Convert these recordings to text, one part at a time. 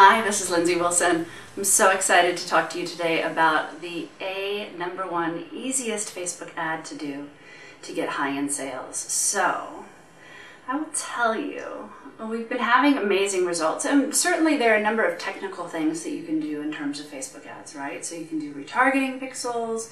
Hi, this is Lindsay Wilson. I'm so excited to talk to you today about the #1 easiest Facebook ad to do to get high-end sales. So, I will tell you, we've been having amazing results, and certainly there are a number of technical things that you can do in terms of Facebook ads, right? So you can do retargeting pixels,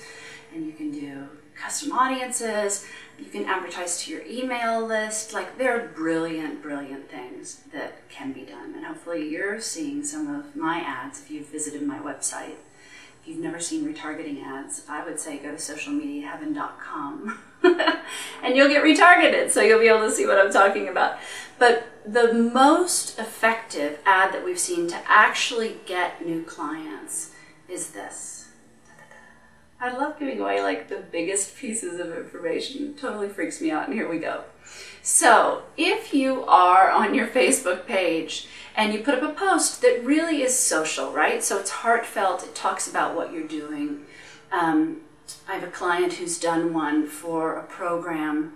and you can do custom audiences, you can advertise to your email list. Like, there are brilliant, brilliant things that can be done. And hopefully you're seeing some of my ads if you've visited my website. If you've never seen retargeting ads, I would say go to socialmediaheaven.com and you'll get retargeted, so you'll be able to see what I'm talking about. But the most effective ad that we've seen to actually get new clients is this. I love giving away like the biggest pieces of information. It totally freaks me out, and here we go. So if you are on your Facebook page and you put up a post that really is social, right? So it's heartfelt, it talks about what you're doing. I have a client who's done one for a program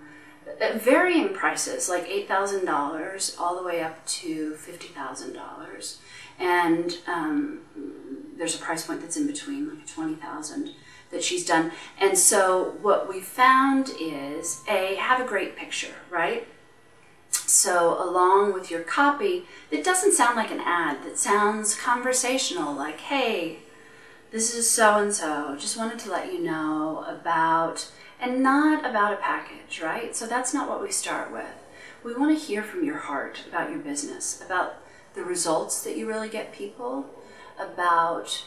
at varying prices, like $8,000 all the way up to $50,000. And there's a price point that's in between, like $20,000. That she's done. And so what we found is, have a great picture, right? So along with your copy, that doesn't sound like an ad, that sounds conversational, like, hey, this is so-and-so, just wanted to let you know about, and not about a package, right? So that's not what we start with. We want to hear from your heart about your business, about the results that you really get people, about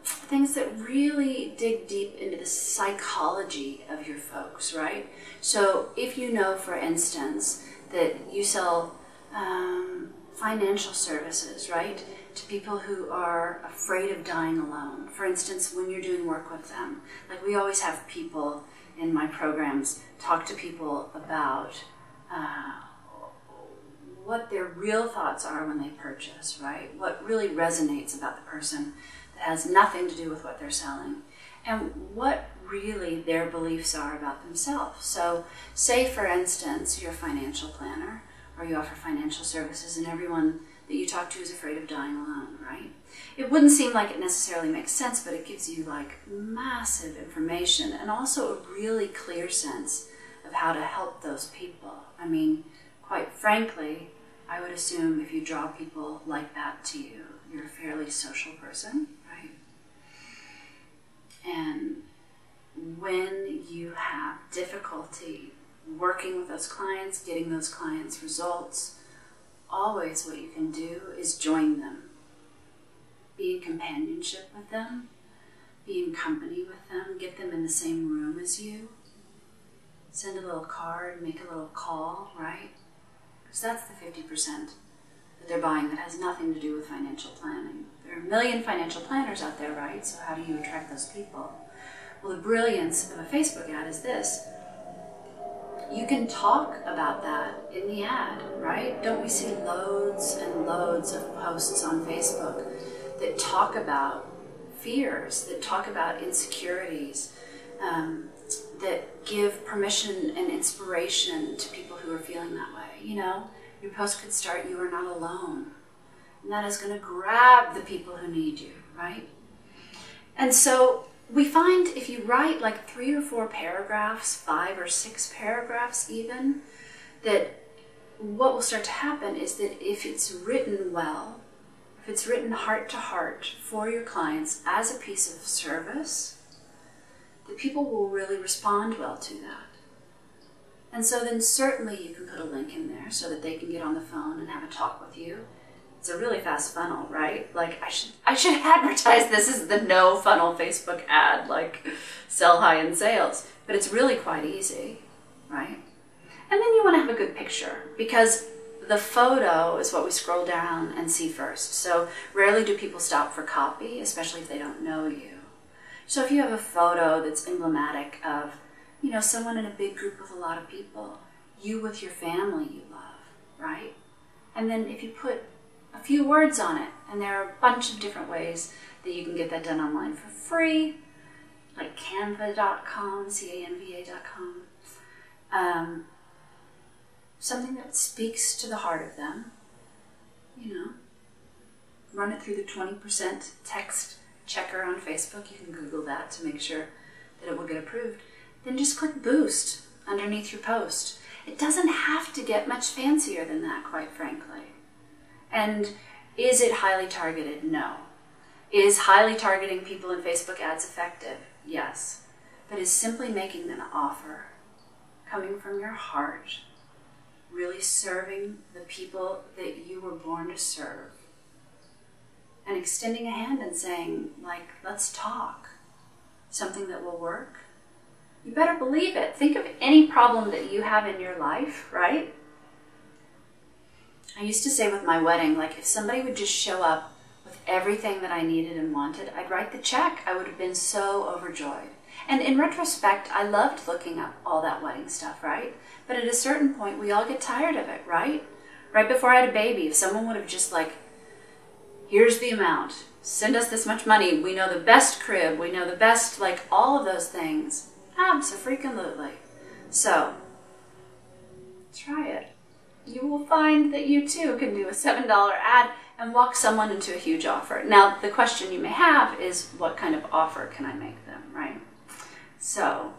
things that really dig deep into the psychology of your folks, right? So if you know, for instance, that you sell financial services, right, to people who are afraid of dying alone. For instance, when you're doing work with them, like we always have people in my programs talk to people about what their real thoughts are when they purchase, right? What really resonates about the person that has nothing to do with what they're selling, and what really their beliefs are about themselves. So say, for instance, you're a financial planner, or you offer financial services, and everyone that you talk to is afraid of dying alone, right? It wouldn't seem like it necessarily makes sense, but it gives you like massive information and also a really clear sense of how to help those people. I mean, quite frankly, I would assume if you draw people like that to you, you're a fairly social person, right? And when you have difficulty working with those clients, getting those clients results, always what you can do is join them. Be in companionship with them, be in company with them, get them in the same room as you, send a little card, make a little call, right? Because that's the 50% that they're buying that has nothing to do with financial planning. There are a million financial planners out there, right? So how do you attract those people? Well, the brilliance of a Facebook ad is this. You can talk about that in the ad, right? Don't we see loads and loads of posts on Facebook that talk about fears, that talk about insecurities, that give permission and inspiration to people who are feeling that way? You know, your post could start, "You are not alone." And that is going to grab the people who need you, right? And so we find if you write like 3 or 4 paragraphs, 5 or 6 paragraphs even, that what will start to happen is that if it's written well, if it's written heart to heart for your clients as a piece of service, that people will really respond well to that. And so then certainly you can put a link in there so that they can get on the phone and have a talk with you. It's a really fast funnel, right? Like I should advertise this as the no funnel Facebook ad, like sell high-end sales. But it's really quite easy, right? And then you want to have a good picture, because the photo is what we scroll down and see first. So rarely do people stop for copy, especially if they don't know you. So if you have a photo that's emblematic of, you know, someone in a big group with a lot of people, you with your family you love, right? And then if you put a few words on it, and there are a bunch of different ways that you can get that done online for free, like canva.com, canva.com. Something that speaks to the heart of them, you know, run it through the 20% text checker on Facebook. You can Google that to make sure that it will get approved. Then just click boost underneath your post. It doesn't have to get much fancier than that, quite frankly. And is it highly targeted? No. Is highly targeting people in Facebook ads effective? Yes. But is simply making an offer, coming from your heart, really serving the people that you were born to serve, and extending a hand and saying, like, let's talk, something that will work? You better believe it. Think of any problem that you have in your life, right? I used to say with my wedding, like, if somebody would just show up with everything that I needed and wanted, I'd write the check. I would have been so overjoyed. And in retrospect, I loved looking up all that wedding stuff, right? But at a certain point, we all get tired of it, right? Right before I had a baby, if someone would have just like, here's the amount, send us this much money, we know the best crib, we know the best, like all of those things. Abso-freaking-lutely. So, try it. You will find that you too can do a $7 ad and walk someone into a huge offer. Now, the question you may have is, what kind of offer can I make them, right? So,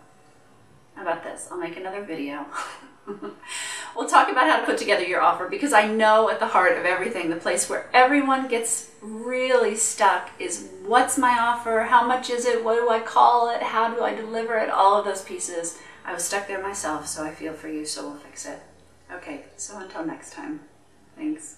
how about this? I'll make another video. We'll talk about how to put together your offer, because I know at the heart of everything, the place where everyone gets really stuck is, what's my offer? How much is it? What do I call it? How do I deliver it? All of those pieces. I was stuck there myself, so I feel for you, so we'll fix it. Okay, so until next time, thanks.